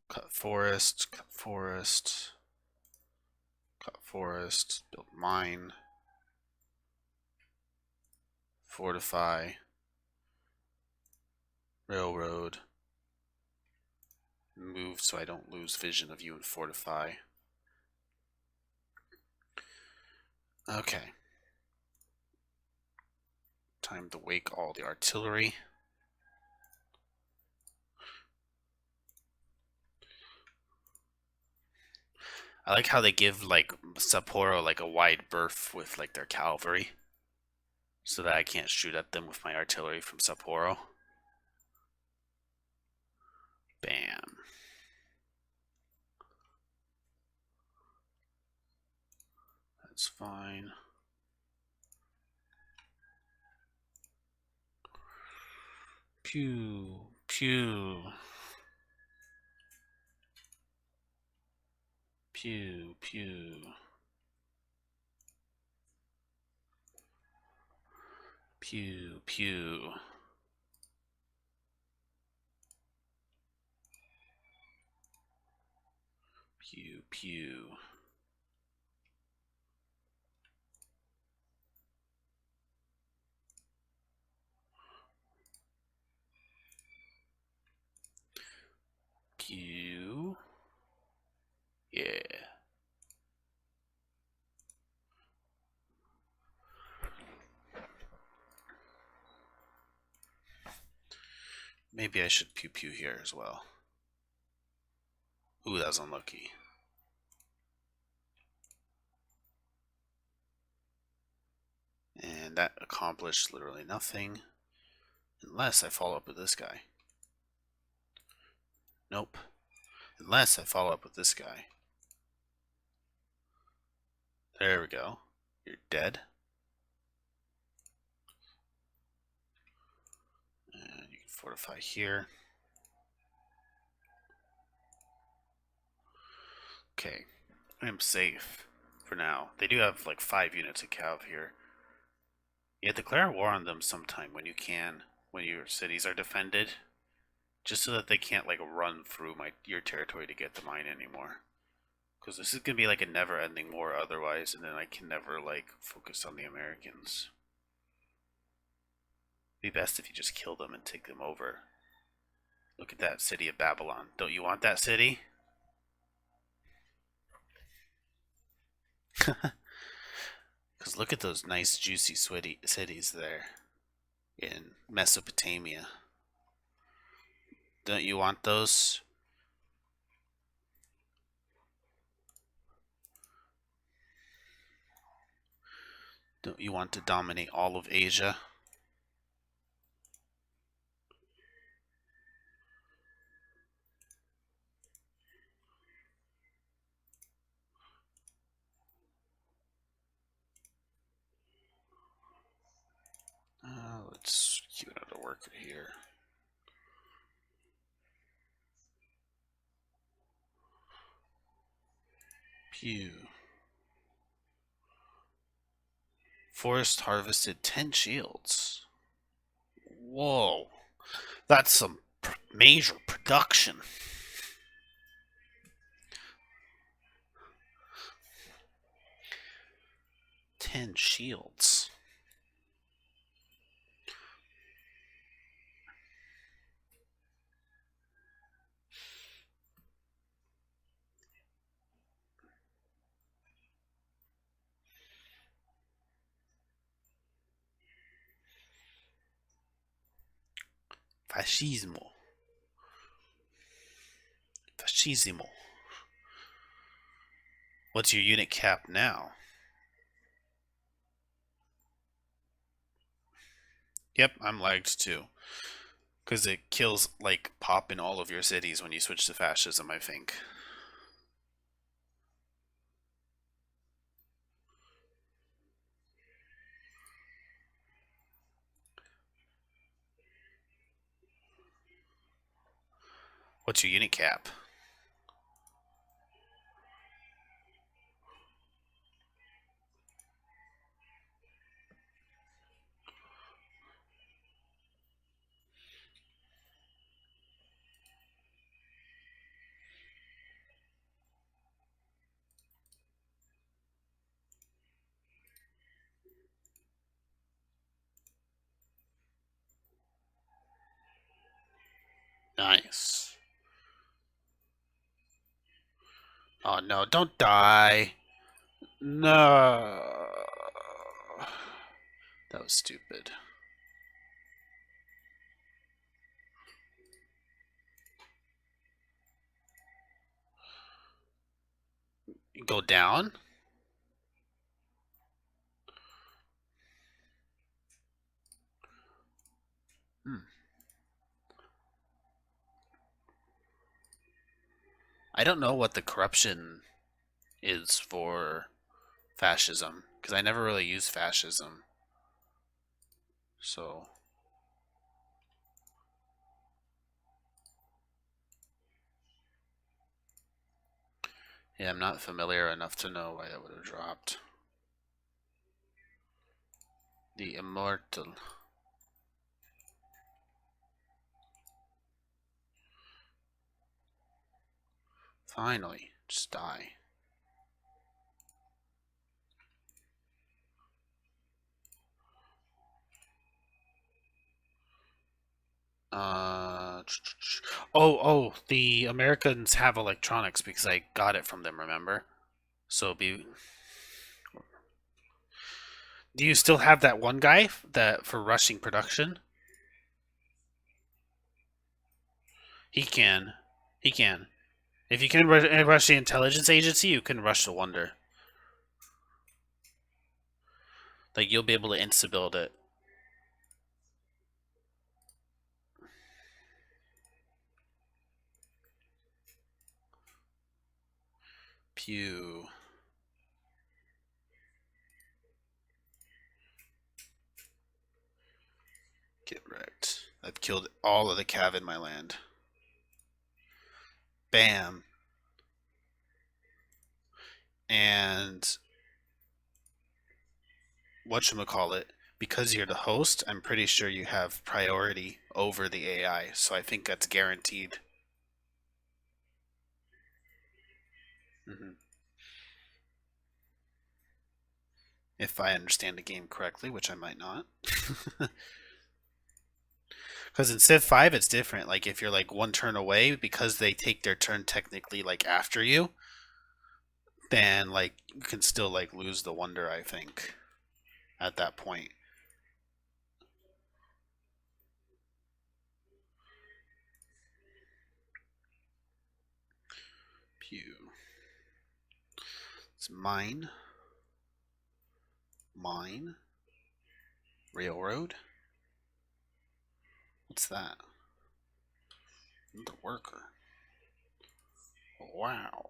Cut forest, cut forest, cut forest, build mine, fortify, railroad, move so I don't lose vision of you, and fortify. Okay. Time to wake all the artillery. I like how they give like Sapporo like a wide berth with like their cavalry, so that I can't shoot at them with my artillery from Sapporo. Bam. That's fine. Pew, pew. Pew, pew. Pew, pew. Pew, pew. Pew. Yeah. Maybe I should pew pew here as well. Ooh, that was unlucky. And that accomplished literally nothing. Unless I follow up with this guy. Nope. Unless I follow up with this guy. There we go. You're dead. And you can fortify here. Okay. I'm safe for now. They do have like 5 units of cav here. Yeah, declare war on them sometime when you can, when your cities are defended. Just so that they can't like run through your territory to get the mine anymore. Because this is going to be like a never-ending war otherwise, and then I can never like focus on the Americans. It'd be best if you just kill them and take them over. Look at that city of Babylon. Don't you want that city? Because look at those nice juicy sweaty cities there in Mesopotamia. Don't you want those? Don't you want to dominate all of Asia? Let's keep another worker here. Pew. Forest harvested 10 shields. Whoa. That's some major production. 10 shields. Fascismo. Fascismo. What's your unit cap now? Yep, I'm lagged too. Because it kills, like, pop in all of your cities when you switch to fascism, I think. What's your unit cap? Nice. Oh no, don't die. No. That was stupid. Go down? Hmm. I don't know what the corruption is for fascism because I never really used fascism. So, yeah, I'm not familiar enough to know why that would have dropped. The immortal. Finally, just die. The Americans have electronics because I got it from them, remember? So be. Do you still have that one guy that for rushing production? He can. He can. If you can rush the intelligence agency, you can rush the wonder. Like you'll be able to insta build it. Pew. Get wrecked. I've killed all of the cav in my land. Bam. And whatchamacallit, because you're the host, I'm pretty sure you have priority over the AI, so I think that's guaranteed. Hmm. If I understand the game correctly, which I might not. Because in Civ 5, it's different. Like, if you're like one turn away, because they take their turn technically like after you, then like you can still like lose the wonder, I think, at that point. Pew. It's mine. Mine. Railroad. What's that? The worker. Wow.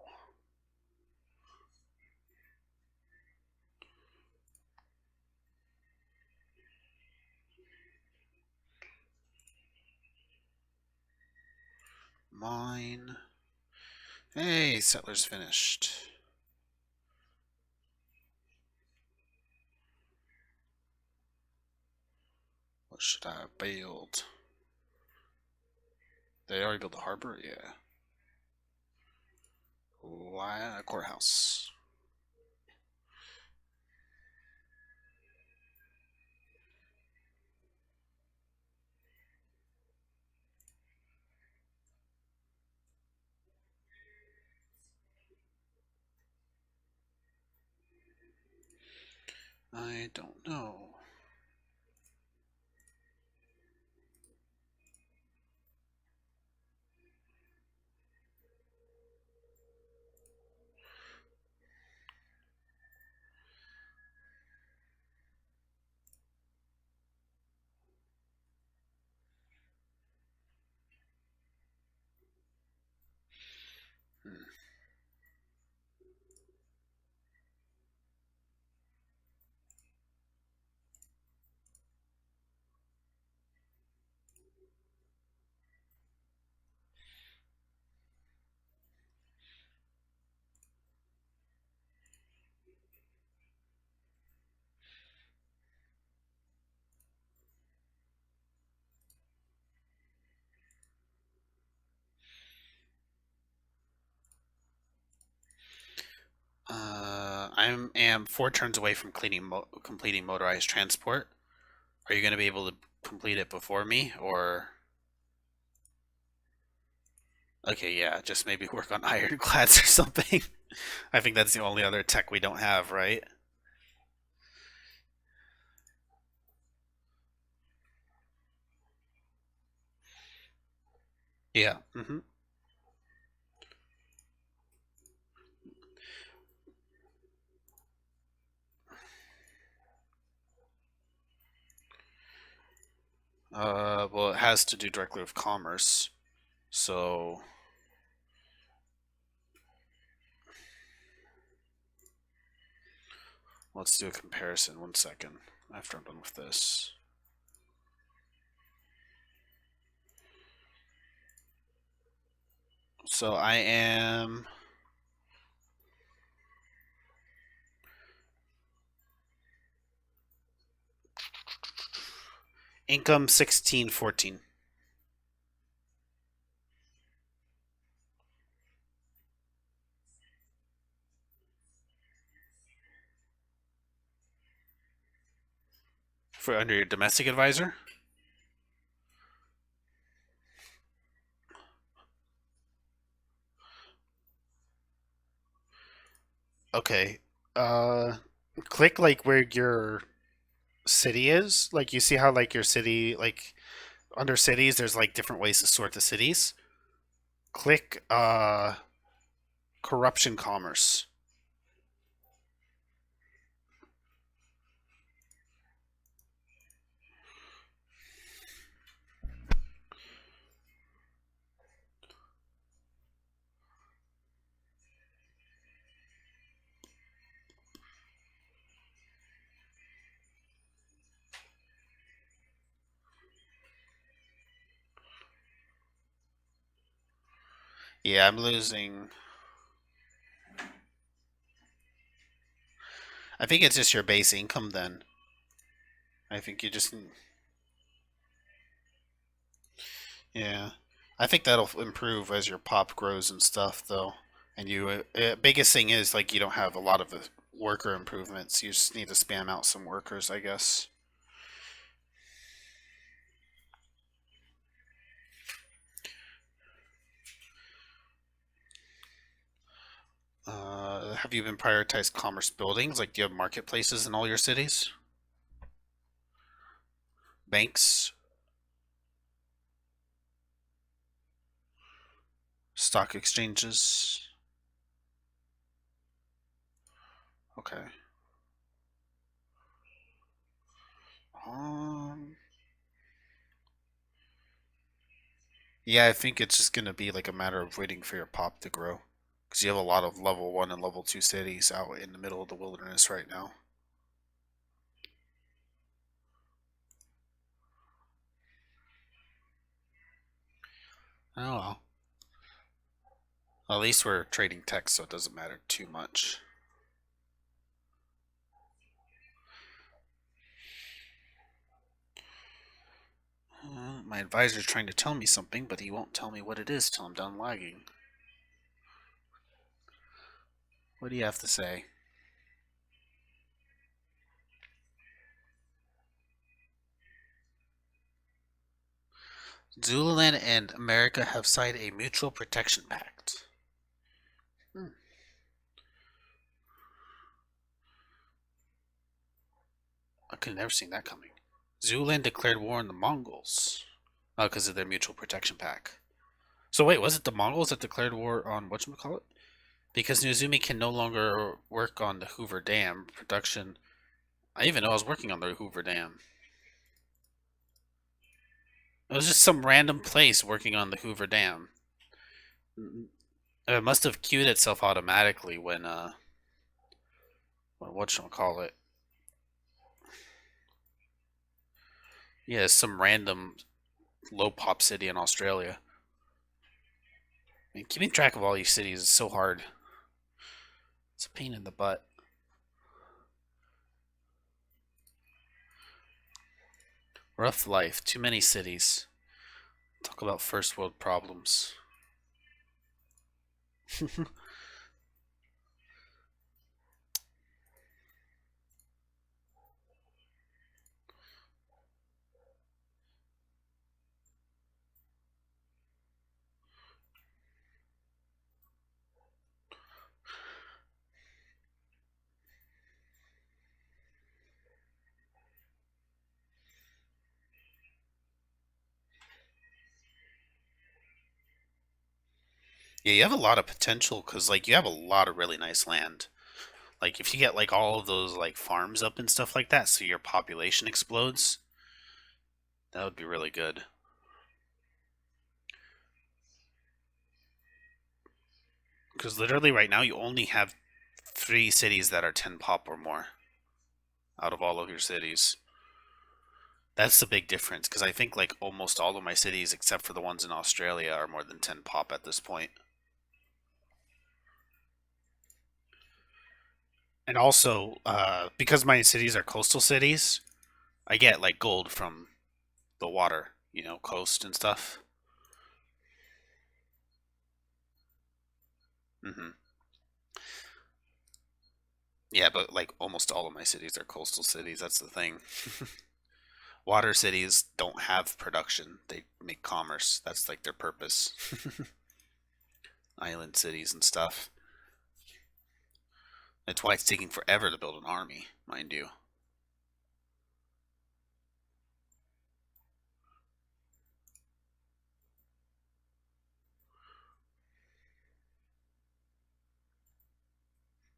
Mine. Hey, settler's finished. What should I build? They already built the harbor? Yeah. Courthouse. I don't know. Hmm. I am 4 turns away from completing motorized transport. Are you going to be able to complete it before me, or Okay, yeah, just maybe work on ironclads or something. I think that's the only other tech we don't have, right? Yeah. Well, it has to do directly with commerce. So let's do a comparison. 1 second. After I'm done with this. So I am income 1614 for under your domestic advisor. Okay. Uh, click like where your city is. Like you see how like your city like under cities there's like different ways to sort the cities. Click corruption commerce. Yeah, I'm losing. I think it's just your base income then. I think you just yeah. I think that'll improve as your pop grows and stuff though. And you biggest thing is like you don't have a lot of worker improvements. You just need to spam out some workers, I guess. Have you been prioritized commerce buildings? Like, do you have marketplaces in all your cities? Banks, stock exchanges? Okay. Um, yeah, I think it's just gonna be like a matter of waiting for your pop to grow, because you have a lot of level one and level two cities out in the middle of the wilderness right now. Oh well. At least we're trading text, so it doesn't matter too much. My advisor's trying to tell me something, but he won't tell me what it is till I'm done lagging. What do you have to say? Zululand and America have signed a mutual protection pact. Hmm. I could have never seen that coming. Zululand declared war on the Mongols. Oh, because of their mutual protection pact. So wait, was it the Mongols that declared war on whatchamacallit? Because Nizumi can no longer work on the Hoover Dam production. I even know I was working on the Hoover Dam. It was just some random place working on the Hoover Dam. It must have queued itself automatically when whatchamacallit. Yeah, some random low pop city in Australia. I mean, keeping track of all these cities is so hard. It's a pain in the butt. Rough life. Too many cities. Talk about first world problems. Yeah, you have a lot of potential because like you have a lot of really nice land. Like if you get like all of those like farms up and stuff like that, so your population explodes, that would be really good. Because literally right now you only have three cities that are 10 pop or more out of all of your cities. That's the big difference because I think like almost all of my cities, except for the ones in Australia, are more than 10 pop at this point. And also, because my cities are coastal cities, I get like gold from the water, coast and stuff. Hmm. Yeah, but like almost all of my cities are coastal cities. That's the thing. Water cities don't have production; they make commerce. That's like their purpose. Island cities and stuff. That's why it's taking forever to build an army, mind you.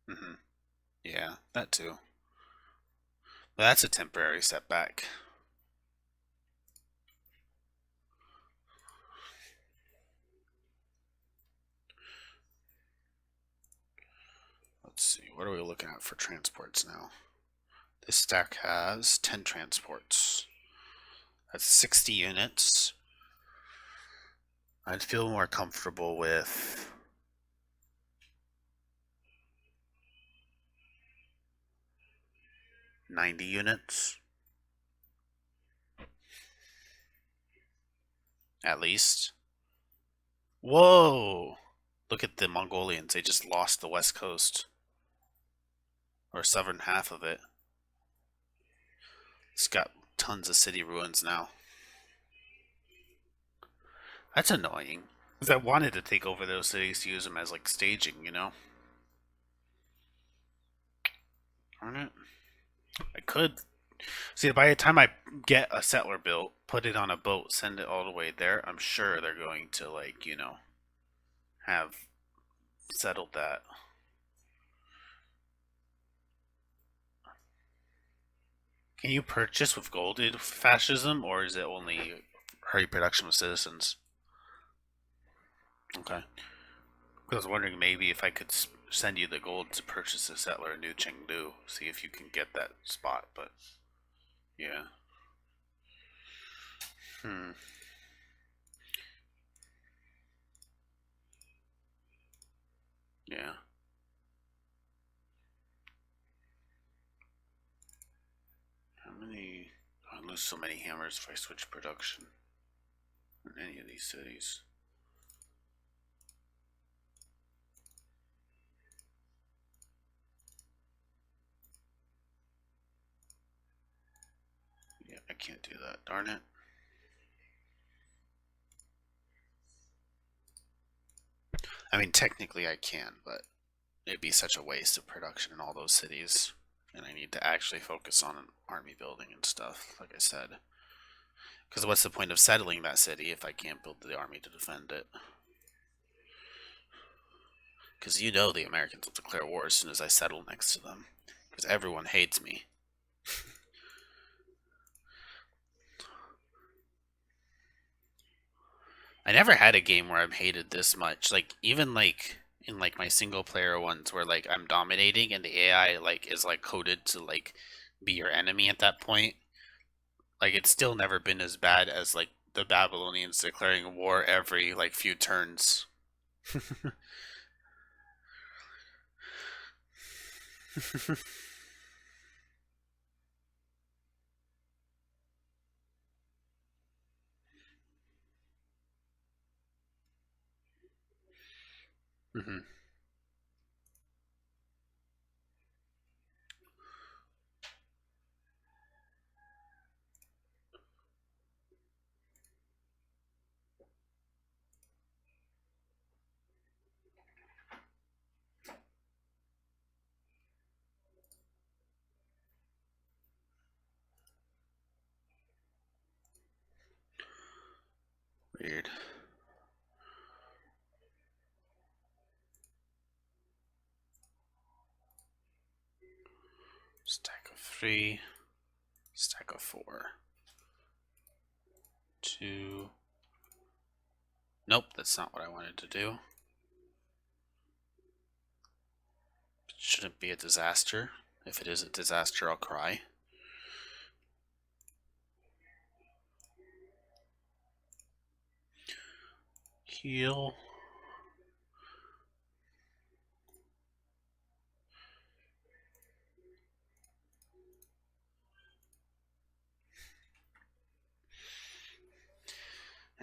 Hmm. Yeah, that too. But that's a temporary setback. Let's see, what are we looking at for transports now? This stack has 10 transports. That's 60 units. I'd feel more comfortable with 90 units, at least. Whoa! Look at the Mongolians. They just lost the west coast, or southern half of it. It's got tons of city ruins now. That's annoying. Because I wanted to take over those cities to use them as like staging. Darn it. I could. See, by the time I get a settler built, put it on a boat, send it all the way there, I'm sure they're going to, like, have settled that. Can you purchase with gold fascism, or is it only hurry production with citizens? Okay. I was wondering maybe if I could send you the gold to purchase a settler in New Chengdu, see if you can get that spot, but yeah. Hmm. Yeah. How many? I lose so many hammers if I switch production in any of these cities. Yeah, I can't do that. Darn it. I mean, technically I can, but it'd be such a waste of production in all those cities. And I need to actually focus on army building and stuff, like I said. Because what's the point of settling that city if I can't build the army to defend it? Because the Americans will declare war as soon as I settle next to them. Because everyone hates me. I never had a game where I'm hated this much. Like even like in like my single player ones where like I'm dominating and the AI like is like coded to like be your enemy at that point. Like it's still never been as bad as like the Babylonians declaring war every like few turns. Hmm. Weird. 3, stack of 4. 2. Nope, that's not what I wanted to do. It shouldn't be a disaster. If it is a disaster, I'll cry. Heal.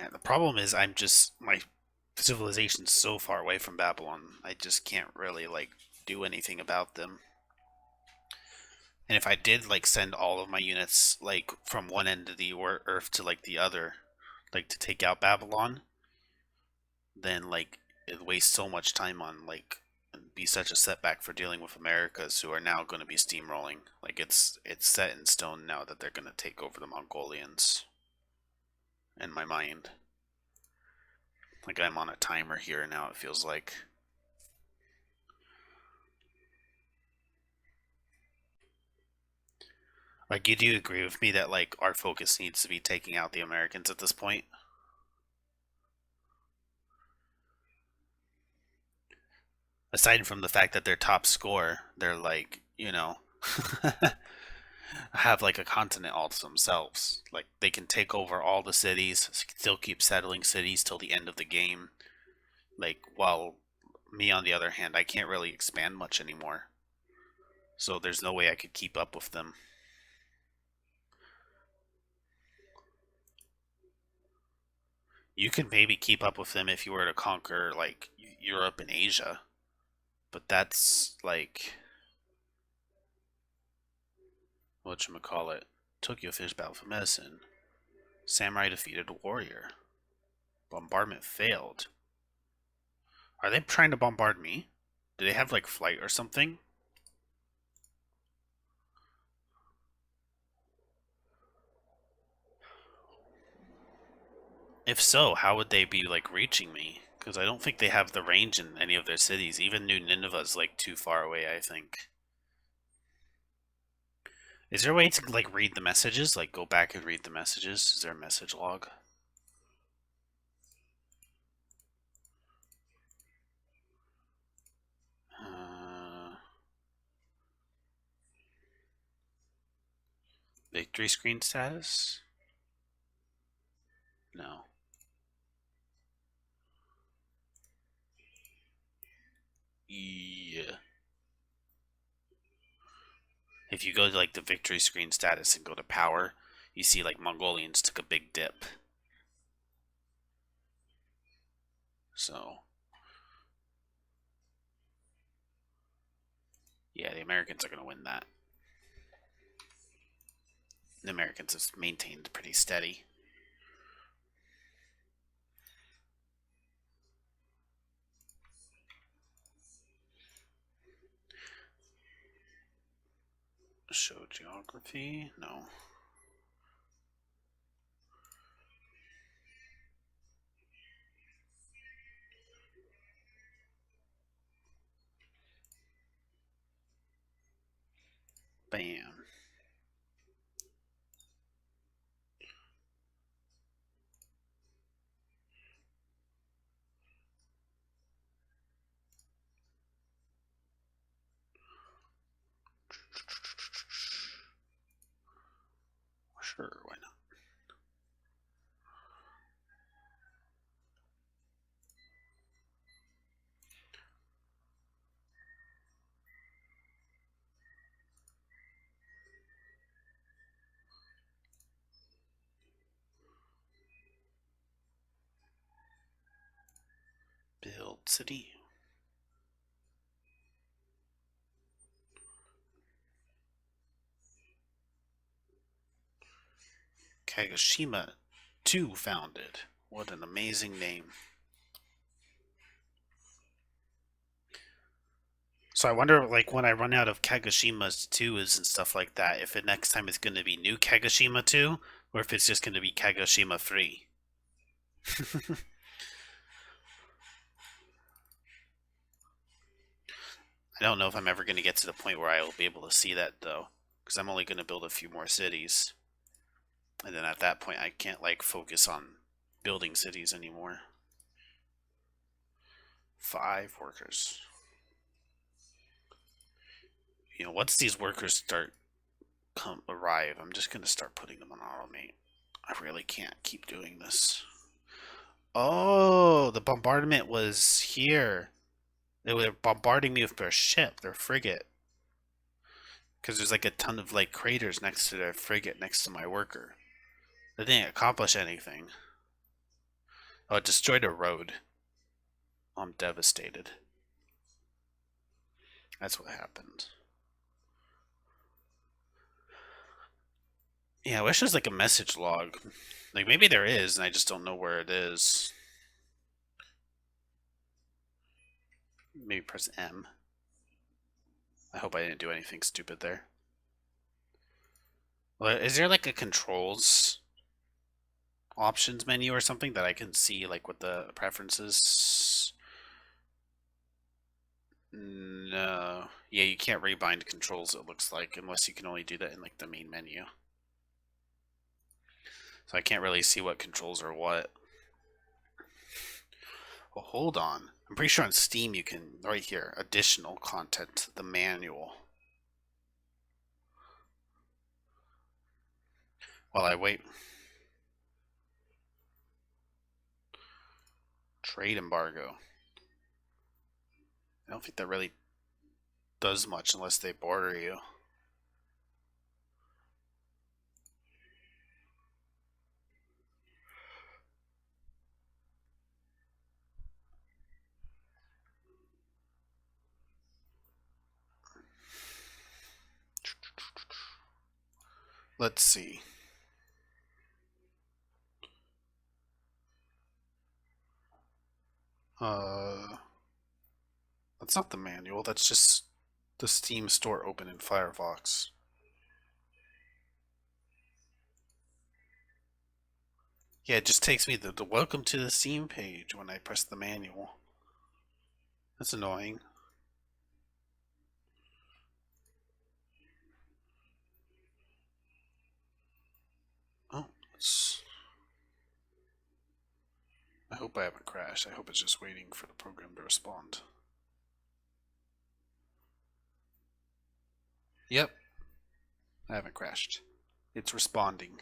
And the problem is my civilization's so far away from Babylon, I just can't really like do anything about them. And if I did like send all of my units like from one end of the earth to like the other, like to take out Babylon, then like it wastes so much time on like be such a setback for dealing with Americas who are now going to be steamrolling. Like it's set in stone now that they're going to take over the Mongolians. In my mind, like I'm on a timer here now. It feels like. Like, you do agree with me that like our focus needs to be taking out the Americans at this point? Aside from the fact that their top score, they're like, have like a continent all to themselves. Like they can take over all the cities, still keep settling cities till the end of the game. Like while me on the other hand, I can't really expand much anymore. So there's no way I could keep up with them. You could maybe keep up with them if you were to conquer like Europe and Asia, but that's like whatchamacallit. Tokyo finished battle for medicine. Samurai defeated a warrior. Bombardment failed. Are they trying to bombard me? Do they have like flight or something? If so, how would they be like reaching me? Because I don't think they have the range in any of their cities. Even New Nineveh's like too far away, I think. Is there a way to like read the messages? Like go back and read the messages? Is there a message log? Victory screen status? No. Yeah. If you go to like the victory screen status and go to power, you see like Mongolians took a big dip. So yeah, the Americans are gonna win that. The Americans have maintained pretty steady. Show geography? No. Bam. Sure, why not? Build city. Kagoshima 2 founded. What an amazing name. So I wonder, like, when I run out of Kagoshima's 2s and stuff like that, if the next time it's going to be new Kagoshima 2, or if it's just going to be Kagoshima 3. I don't know if I'm ever going to get to the point where I will be able to see that, though. because I'm only going to build a few more cities. And then at that point, I can't like focus on building cities anymore. 5 workers. You know, once these workers start arrive, I'm just going to start putting them on automate. I really can't keep doing this. Oh, the bombardment was here. They were bombarding me with their ship, their frigate. Because there's like a ton of like craters next to their frigate, next to my worker. They didn't accomplish anything. Oh, it destroyed a road. I'm devastated. That's what happened. Yeah, I wish there's like a message log. Like maybe there is, and I just don't know where it is. Maybe press M. I hope I didn't do anything stupid there. Well, is there like a controls options menu or something that I can see like what the preferences? No. Yeah, you can't rebind controls, it looks like, unless you can only do that in like the main menu. So I can't really see what controls are what. Well, hold on. I'm pretty sure on Steam you can, right here, additional content, the manual. While I wait. Trade embargo. I don't think that really does much unless they border you. Let's see. That's not the manual, that's just the Steam store open in Firefox. Yeah, it just takes me to the welcome to the Steam page when I press the manual. That's annoying. Oh, I hope I haven't crashed. I hope it's just waiting for the program to respond. Yep, I haven't crashed. It's responding.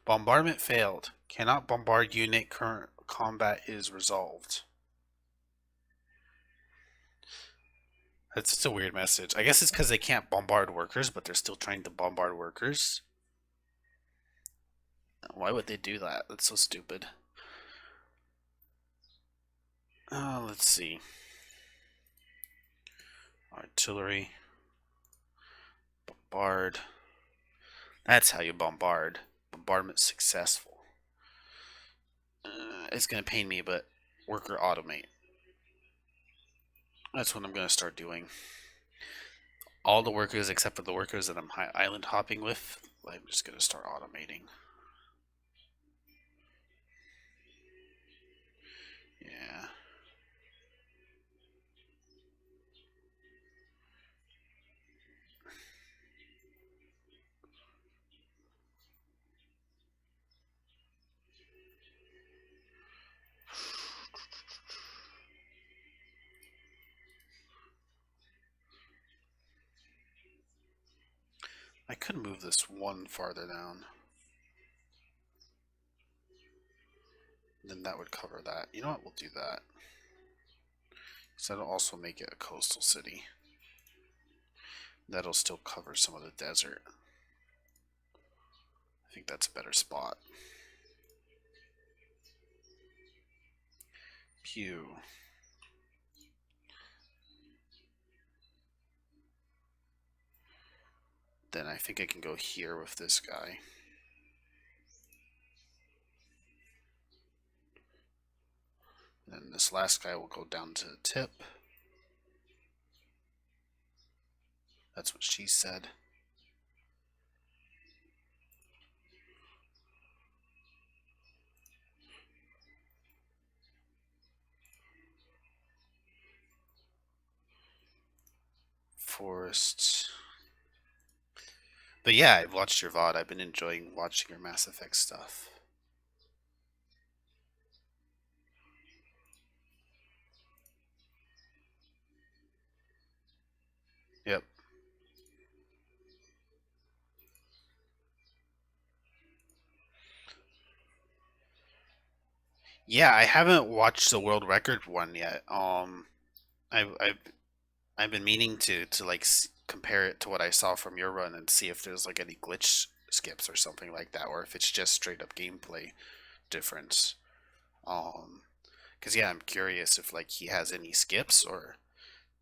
Bombardment failed. Cannot bombard unit. Current combat is resolved. That's just a weird message. I guess it's because they can't bombard workers, but they're still trying to bombard workers. Why would they do that? That's so stupid. Let's see. Artillery. Bombard. That's how you bombard. Bombardment successful. It's going to pain me, but worker automate. That's what I'm going to start doing. All the workers except for the workers that I'm island hopping with, I'm just going to start automating. Yeah. I could move this one farther down. Then that would cover that. You know what? We'll do that. So that'll also make it a coastal city. That'll still cover some of the desert. I think that's a better spot. Pew. Then I think I can go here with this guy. Then this last guy will go down to the tip. That's what she said. Forest. But yeah, I've watched your VOD. I've been enjoying watching your Mass Effect stuff. Yep. Yeah, I haven't watched the world record one yet. I've been meaning to like compare it to what I saw from your run and see if there's like any glitch skips or something like that, or if it's just straight up gameplay difference. Um, because yeah, I'm curious if like he has any skips or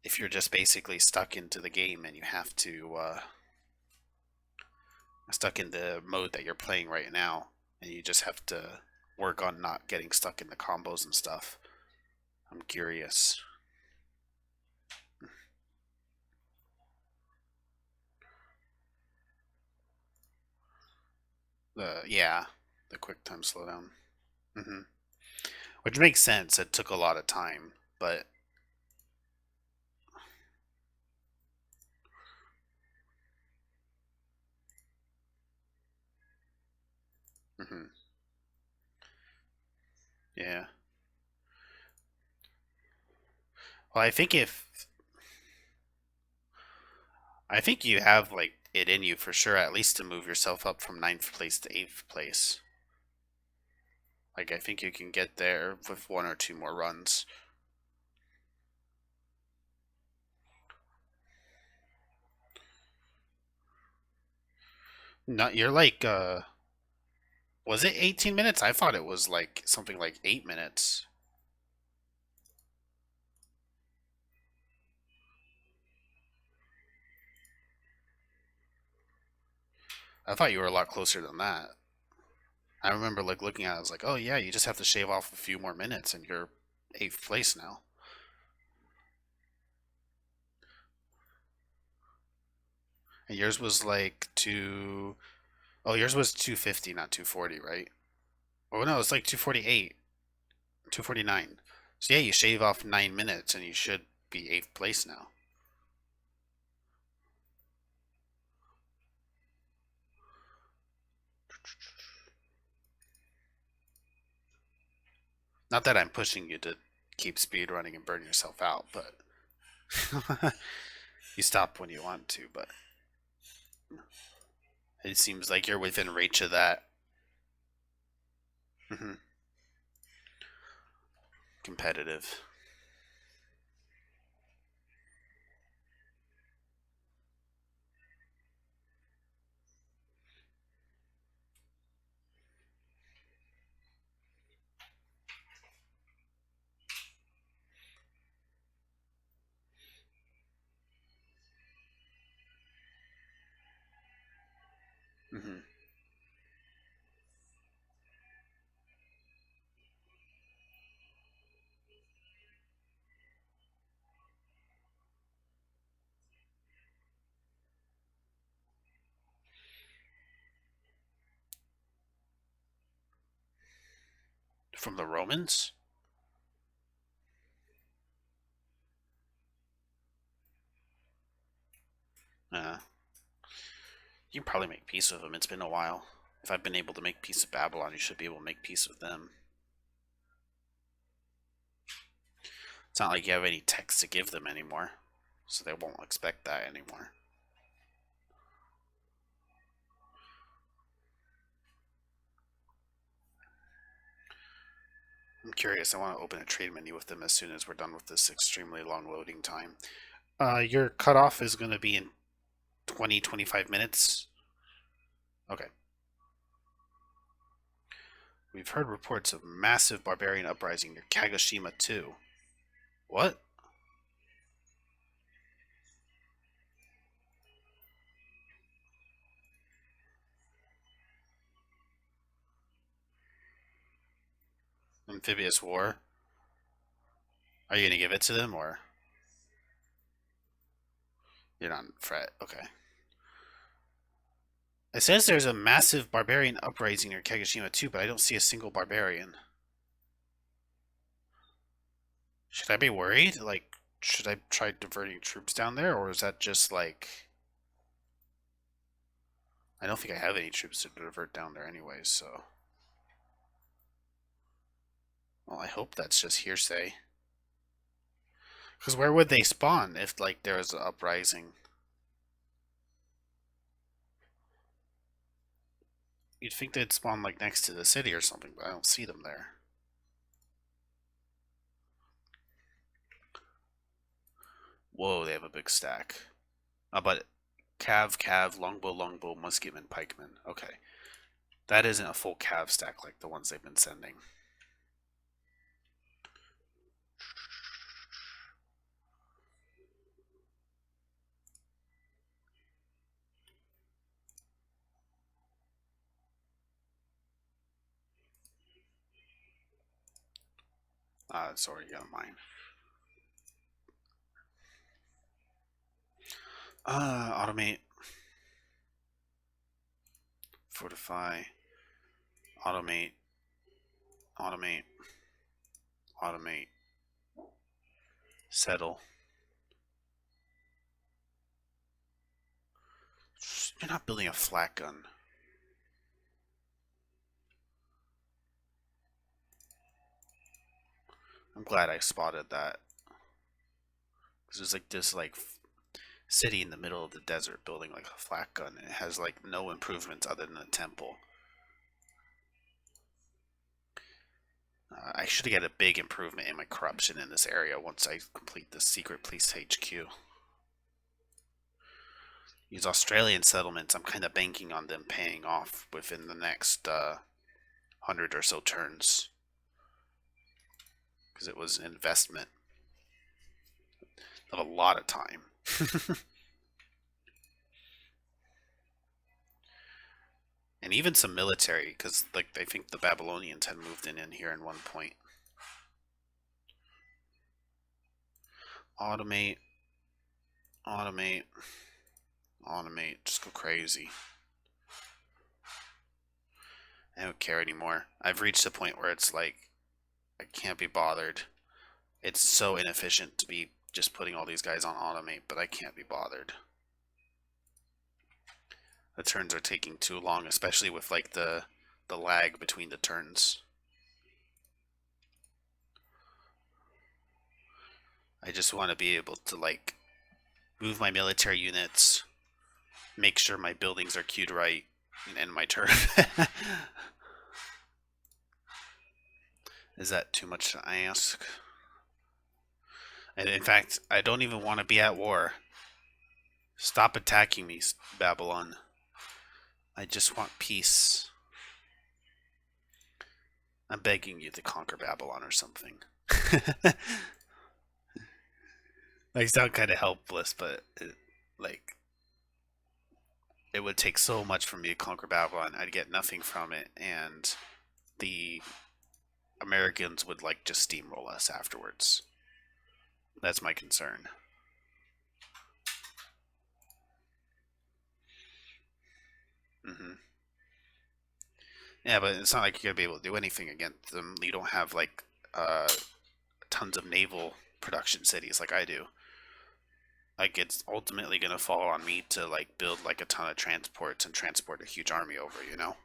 if you're just basically stuck into the game and you have to stuck in the mode that you're playing right now, and you just have to work on not getting stuck in the combos and stuff. I'm curious. Yeah, the quick time slowdown. Hmm. Which makes sense. It took a lot of time, but hmm, yeah. Well, I think you have like it in you for sure, at least to move yourself up from ninth place to eighth place. Like I think you can get there with one or two more runs. Not you're like was it 18 minutes? I thought it was like something like 8 minutes. I thought you were a lot closer than that. I remember like looking at it, I was like, oh yeah, you just have to shave off a few more minutes and you're eighth place now. And yours was like two oh yours was 250, not 240, right? Oh no, it's like 248, 249. So yeah, you shave off 9 minutes and you should be eighth place now. Not that I'm pushing you to keep speed running and burn yourself out, but you stop when you want to, but it seems like you're within reach of that. Hmm. Competitive. Hmm. From the Romans? Uh, you can probably make peace with them. It's been a while. If I've been able to make peace with Babylon, you should be able to make peace with them. It's not like you have any text to give them anymore, so they won't expect that anymore. I'm curious. I want to open a trade menu with them as soon as we're done with this extremely long loading time. Your cutoff is going to be in 20, 25 minutes. Okay. We've heard reports of massive barbarian uprising near Kagoshima too. What? Amphibious war? Are you going to give it to them or you're not fret? Okay. It says there's a massive barbarian uprising near Kagoshima too, but I don't see a single barbarian. Should I be worried? Like, Should I try diverting troops down there, or is that just like... I don't think I have any troops to divert down there anyways, so... Well, I hope that's just hearsay. Because where would they spawn if, like, there was an uprising? You'd think they'd spawn, like, next to the city or something, but I don't see them there. Whoa, they have a big stack. But cav, longbow, musketman, pikeman. Okay. That isn't a full cav stack like the ones they've been sending. It's already on mine. Automate. Fortify. Automate. Automate. Automate. Settle. You're not building a flak gun. I'm glad I spotted that. Because there's like this like city in the middle of the desert building like a flak gun, and it has like no improvements other than a temple. I should get a big improvement in my corruption in this area once I complete the secret police HQ. These Australian settlements, I'm kind of banking on them paying off within the next 100 or so turns. Because it was an investment of a lot of time. And even some military, because like I think the Babylonians had moved in here in one point. Automate, automate, automate, just go crazy. I don't care anymore. I've reached a point where it's like, I can't be bothered. It's so inefficient to be just putting all these guys on automate, but I can't be bothered. The turns are taking too long, especially with like the lag between the turns. I just want to be able to like move my military units, make sure my buildings are queued right, and end my turn. Is that too much to ask? And in fact, I don't even want to be at war. Stop attacking me, Babylon. I just want peace. I'm begging you to conquer Babylon or something. I sound kind of helpless, but like it would take so much for me to conquer Babylon. I'd get nothing from it, and the Americans would like just steamroll us afterwards. That's my concern. Mm-hmm. Yeah, but it's not like you're gonna be able to do anything against them. You don't have like tons of naval production cities like I do. Like it's ultimately gonna fall on me to like build like a ton of transports and transport a huge army over, you know?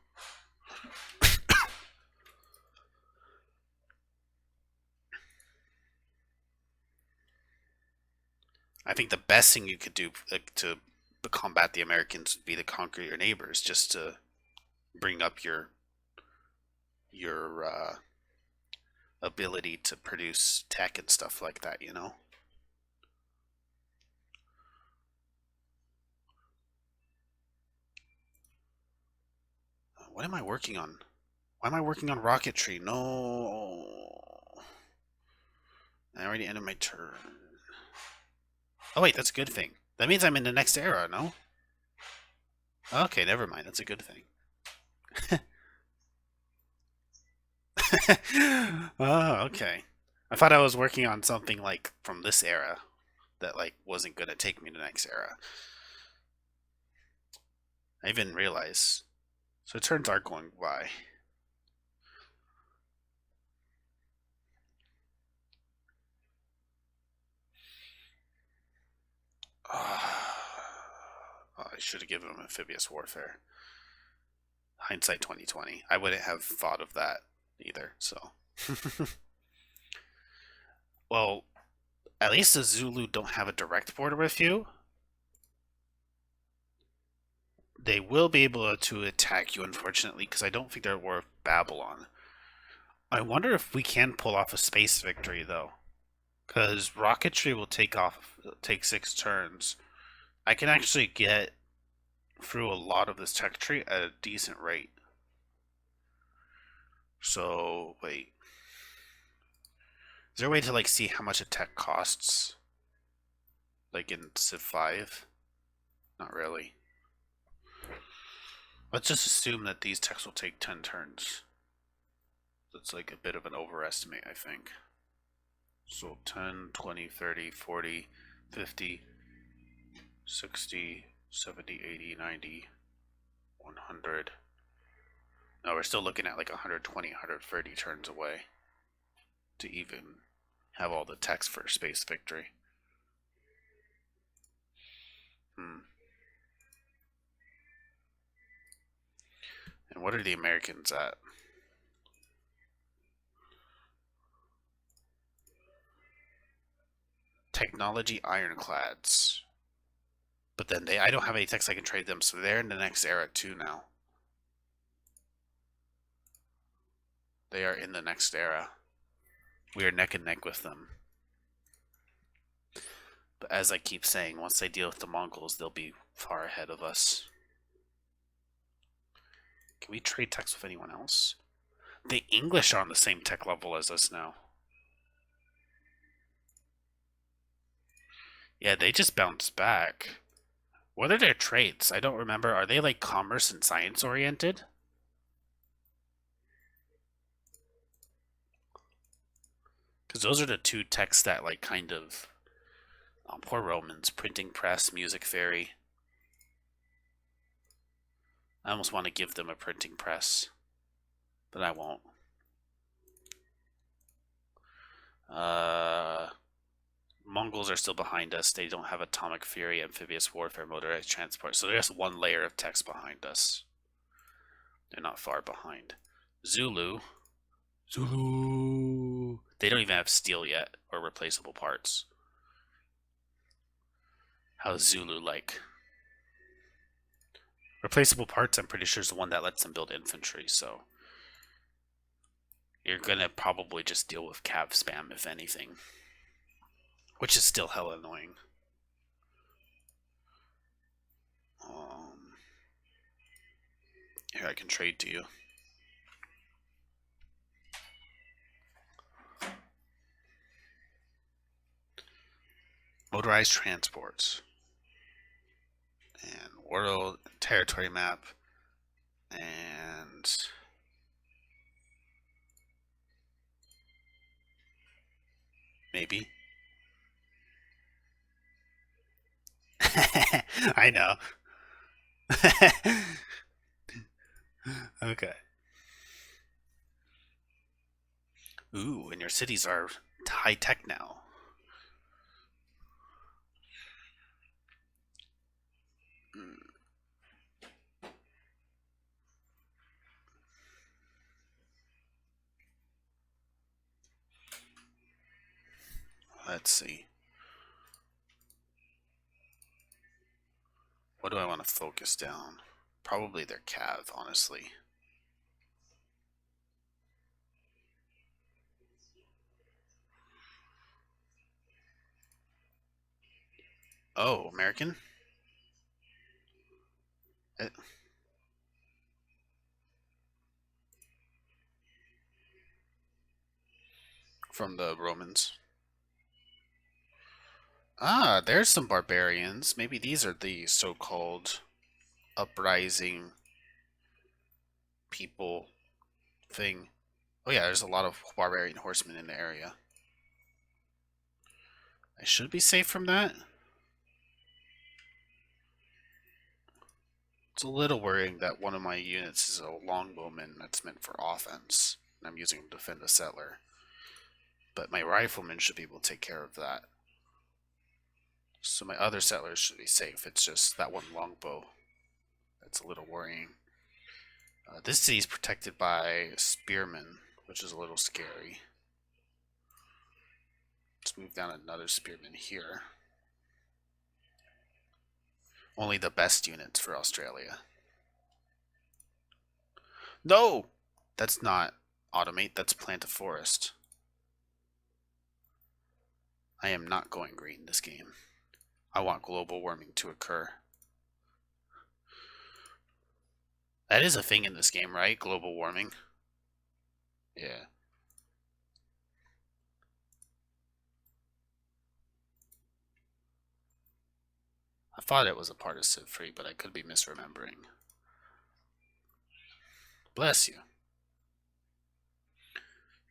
I think the best thing you could do to combat the Americans would be to conquer your neighbors, just to bring up your ability to produce tech and stuff like that, you know? What am I working on? Why am I working on rocketry? No. I already ended my turn. Oh wait, that's a good thing. That means I'm in the next era, no? Okay, never mind. That's a good thing. Oh, okay. I thought I was working on something like from this era that like wasn't gonna take me to the next era. I didn't realize. So turns are going by. should have given him amphibious warfare. Hindsight 2020. I wouldn't have thought of that either, so. Well, at least the Zulu don't have a direct border with you. They will be able to attack you, unfortunately, because I don't think they're at war with Babylon. I wonder if we can pull off a space victory, though. Because rocketry will take 6 turns. I can actually get through a lot of this tech tree at a decent rate. So, wait. Is there a way to, like, see how much a tech costs? Like in Civ 5? Not really. Let's just assume that these techs will take 10 turns. That's like a bit of an overestimate, I think. So 10, 20, 30, 40, 50, 60, 70, 80, 90, 100. No, we're still looking at like 120, 130 turns away to even have all the techs for space victory. And what are the Americans at? Technology ironclads. But then I don't have any techs I can trade them, so they're in the next era too now. They are in the next era. We are neck and neck with them. But as I keep saying, once they deal with the Mongols, they'll be far ahead of us. Can we trade techs with anyone else? The English are on the same tech level as us now. Yeah, they just bounced back. What are their traits? I don't remember. Are they like commerce and science oriented? Because those are the 2 techs that like kind of... poor Romans. Printing press, music fairy. I almost want to give them a printing press. But I won't. Mongols are still behind us. They don't have atomic fury, amphibious warfare, motorized transport. So there's 1 layer of text behind us. They're not far behind. Zulu. They don't even have steel yet or replaceable parts. How's Zulu like? Replaceable parts, I'm pretty sure, is the one that lets them build infantry, so you're gonna probably just deal with cav spam, if anything. Which is still hella annoying. Here, I can trade to you. Motorized transports. And world territory map. And... maybe. I know. Okay. Ooh, and your cities are high tech now. Let's see. What do I want to focus down? Probably their cav, honestly. Oh, American? From the Romans. Ah, there's some barbarians. Maybe these are the so-called uprising people thing. Oh yeah, there's a lot of barbarian horsemen in the area. I should be safe from that. It's a little worrying that one of my units is a longbowman that's meant for offense, and I'm using it to defend a settler. But my riflemen should be able to take care of that. So my other settlers should be safe. It's just that one longbow That's a little worrying. This city is protected by spearmen, which is a little scary. Let's move down another spearman here. Only the best units for Australia. No! That's not automate, that's plant a forest. I am not going green this game. I want global warming to occur. That is a thing in this game, right? Global warming. Yeah. I thought it was a part of Civ 3, but I could be misremembering. Bless you.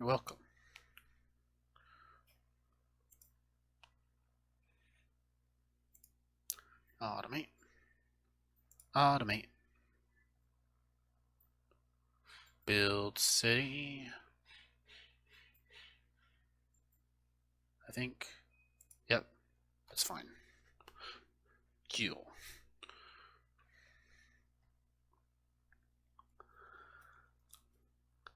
You're welcome. Automate. Automate. Build city. I think. Yep. That's fine. Heal.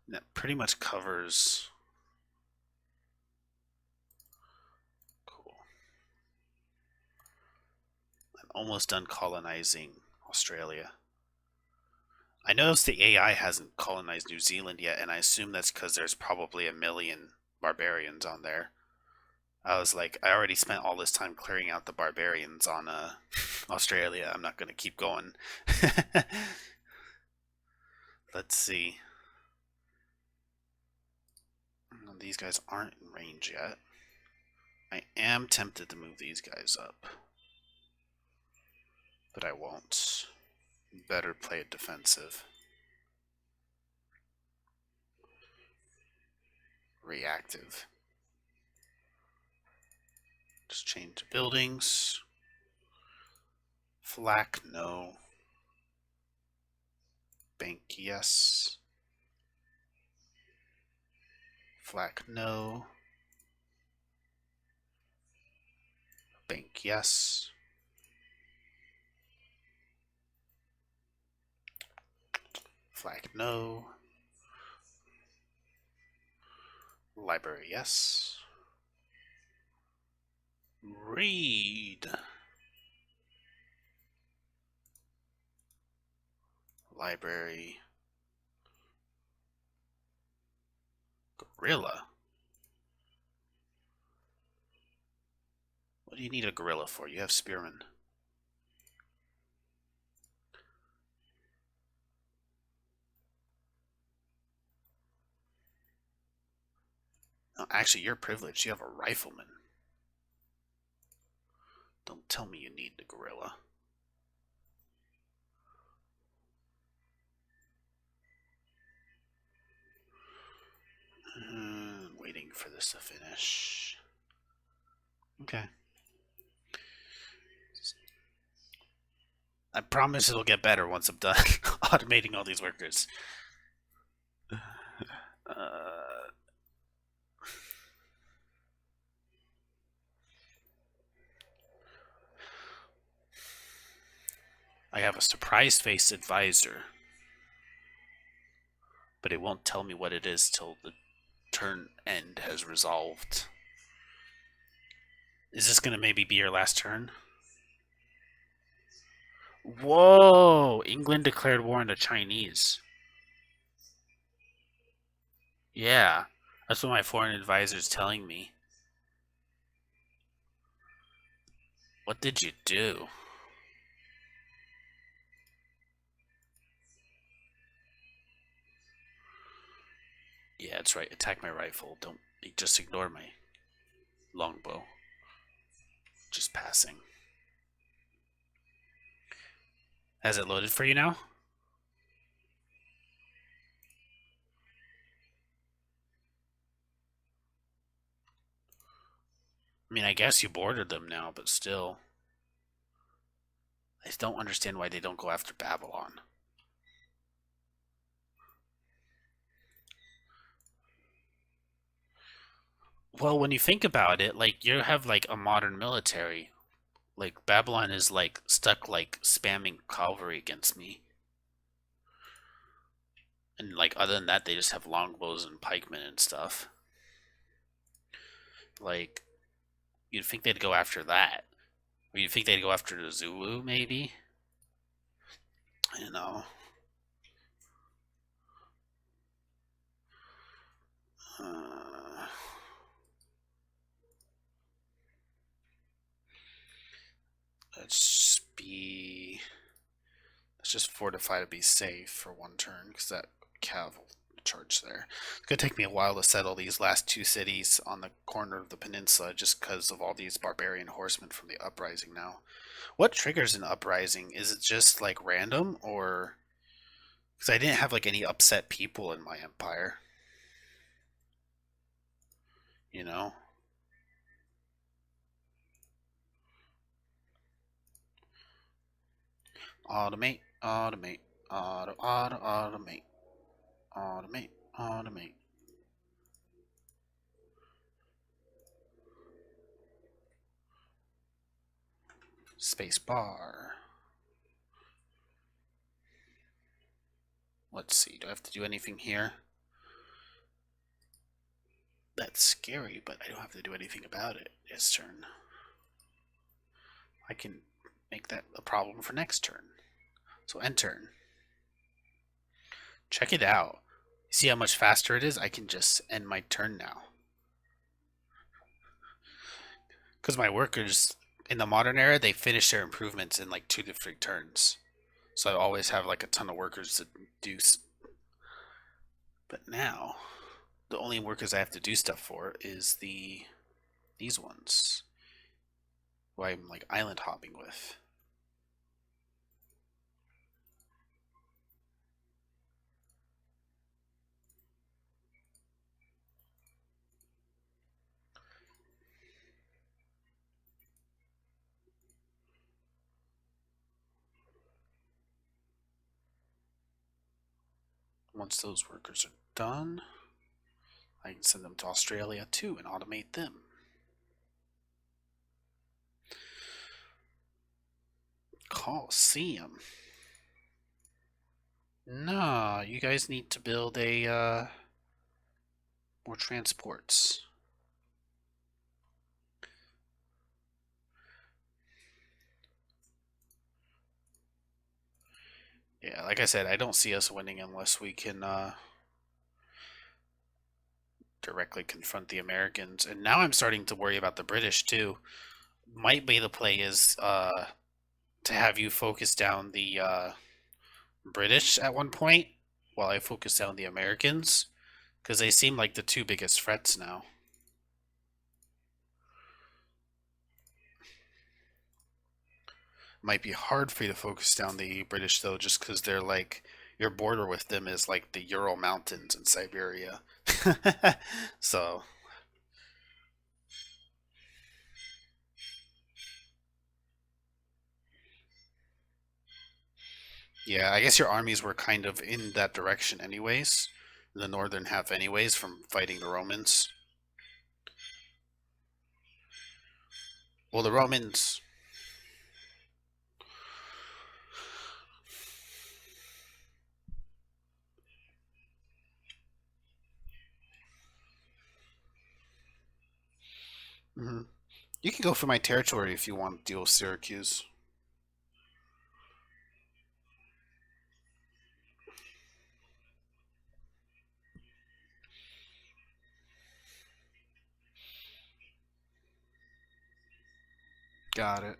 That pretty much covers. Cool. I'm almost done colonizing Australia. I noticed the AI hasn't colonized New Zealand yet, and I assume that's because there's probably 1,000,000 barbarians on there. I was like, I already spent all this time clearing out the barbarians on Australia. I'm not going to keep going. Let's see. These guys aren't in range yet. I am tempted to move these guys up, but I won't. Better play it defensive. Reactive. Just change buildings. Flak, no. Bank, yes. Flak, no. Bank, yes. Flag, no. Library, yes. Read. Library. Gorilla. What do you need a gorilla for? You have spearmen. No, actually, you're privileged. You have a rifleman. Don't tell me you need the gorilla. Waiting for this to finish. Okay. I promise it'll get better once I'm done automating all these workers. I have a surprise face advisor, but it won't tell me what it is till the turn end has resolved. Is this going to maybe be your last turn? Whoa! England declared war on the Chinese. Yeah, that's what my foreign advisor's telling me. What did you do? Yeah, that's right. Attack my rifle. Don't just ignore my longbow. Just passing. Has it loaded for you now? I mean, I guess you boarded them now, but still. I don't understand why they don't go after Babylon. Well, when you think about it, like, you have, like, a modern military. Like, Babylon is, like, stuck, like, spamming cavalry against me. And like other than that, they just have longbows and pikemen and stuff. Like you'd think they'd go after that, or you'd think they'd go after the Zulu, maybe. You know. Uh, let's be. Let's just fortify to be safe for one turn because that cav will charge there. It's gonna take me a while to settle these last two cities on the corner of the peninsula just because of all these barbarian horsemen from the uprising now. What triggers an uprising? Is it just like random or because I didn't have like any upset people in my empire? You know? Automate, automate, automate, automate, automate. Space bar. Let's see, do I have to do anything here? That's scary, but I don't have to do anything about it this turn. I can make that a problem for next turn. So end turn. Check it out. See how much faster it is? I can just end my turn now. Because my workers in the modern era, they finish their improvements in like 2 different turns. So I always have like a ton of workers to do. But now, the only workers I have to do stuff for is these ones, who I'm like island hopping with. Once those workers are done, I can send them to Australia too and automate them. Coliseum. No, you guys need to build a more transports. Yeah, like I said, I don't see us winning unless we can directly confront the Americans. And now I'm starting to worry about the British too. Might be the play is to have you focus down the British at one point while I focus down the Americans because they seem like the two biggest threats now. Might be hard for you to focus down the British though, just because they're like your border with them is like the Ural Mountains in Siberia. So yeah, I guess your armies were kind of in that direction anyways, the northern half anyways from fighting the Romans. Well, the Romans. Mhm. You can go for my territory if you want to deal with Syracuse. Got it.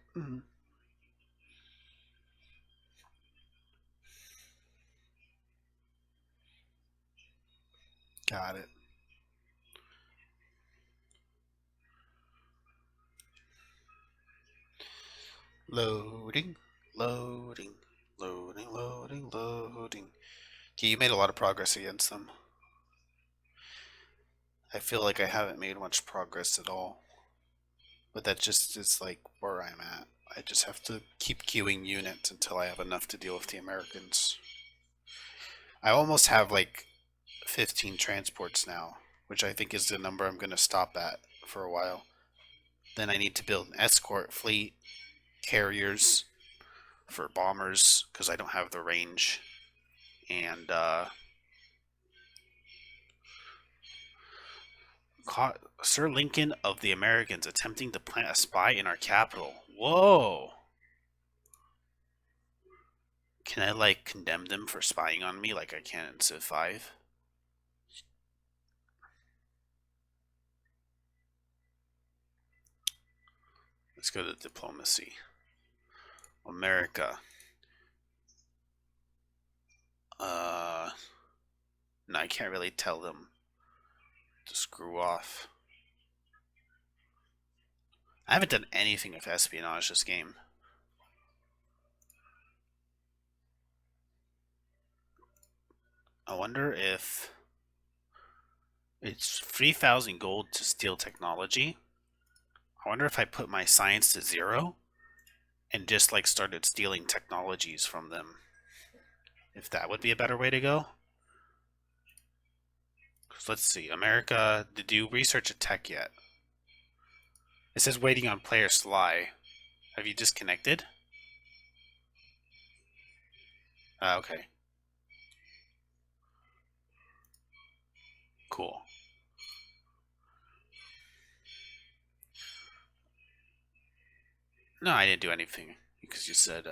Got it. Loading, loading, loading, loading, loading. Okay, you made a lot of progress against them. I feel like I haven't made much progress at all. But that just is like where I'm at. I just have to keep queuing units until I have enough to deal with the Americans. I almost have like 15 transports now, which I think is the number I'm going to stop at for a while. Then I need to build an escort fleet, carriers for bombers because I don't have the range, and caught Sir Lincoln of the Americans attempting to plant a spy in our capital. Whoa! Can I, like, condemn them for spying on me like I can in Civ 5? Let's go to diplomacy. America. No, I can't really tell them to screw off. I haven't done anything with espionage this game. I wonder if it's 3,000 gold to steal technology. I wonder if I put my science to 0 and just like started stealing technologies from them. If that would be a better way to go. So let's see. America, did you research a tech yet? It says waiting on player Sly. Have you disconnected? Okay. Cool. No, I didn't do anything because you said,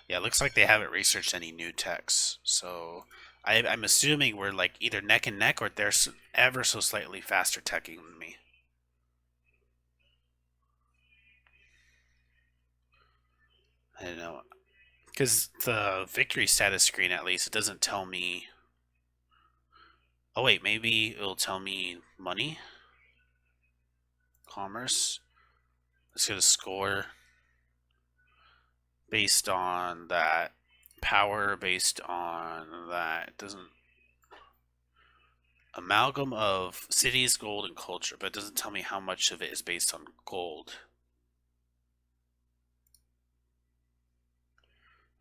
yeah, it looks like they haven't researched any new techs. So I'm assuming we're like either neck and neck or they're ever so slightly faster teching than me. I don't know. Because the victory status screen, at least, it doesn't tell me. Oh, wait, maybe it'll tell me money? Commerce? Let's get a score based on that. Power based on that. It doesn't. Amalgam of cities, gold, and culture, but it doesn't tell me how much of it is based on gold.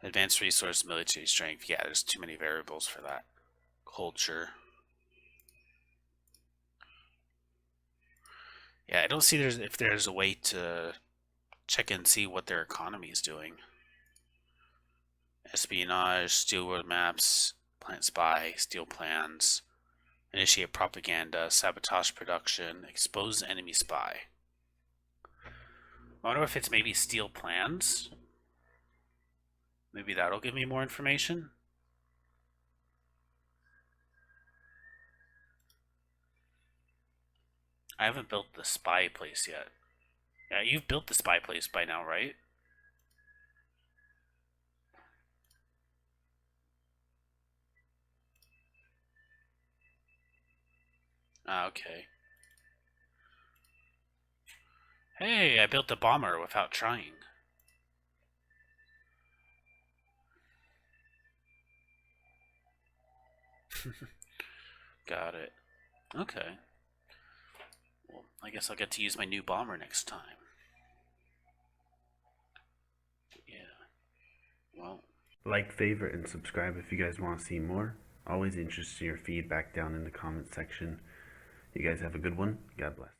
Advanced resource, military strength. Yeah, there's too many variables for that. Culture. Yeah, I don't see if there's a way to check and see what their economy is doing. Espionage, steal world maps, plant spy, steal plans, initiate propaganda, sabotage production, expose enemy spy. I wonder if it's maybe steal plans. Maybe that'll give me more information. I haven't built the spy place yet. Yeah, you've built the spy place by now, right? Ah, okay. Hey, I built a bomber without trying. Got it. Okay. Well, I guess I'll get to use my new bomber next time. Yeah. Well. Like, favorite, and subscribe if you guys want to see more. Always interested in your feedback down in the comment section. You guys have a good one. God bless.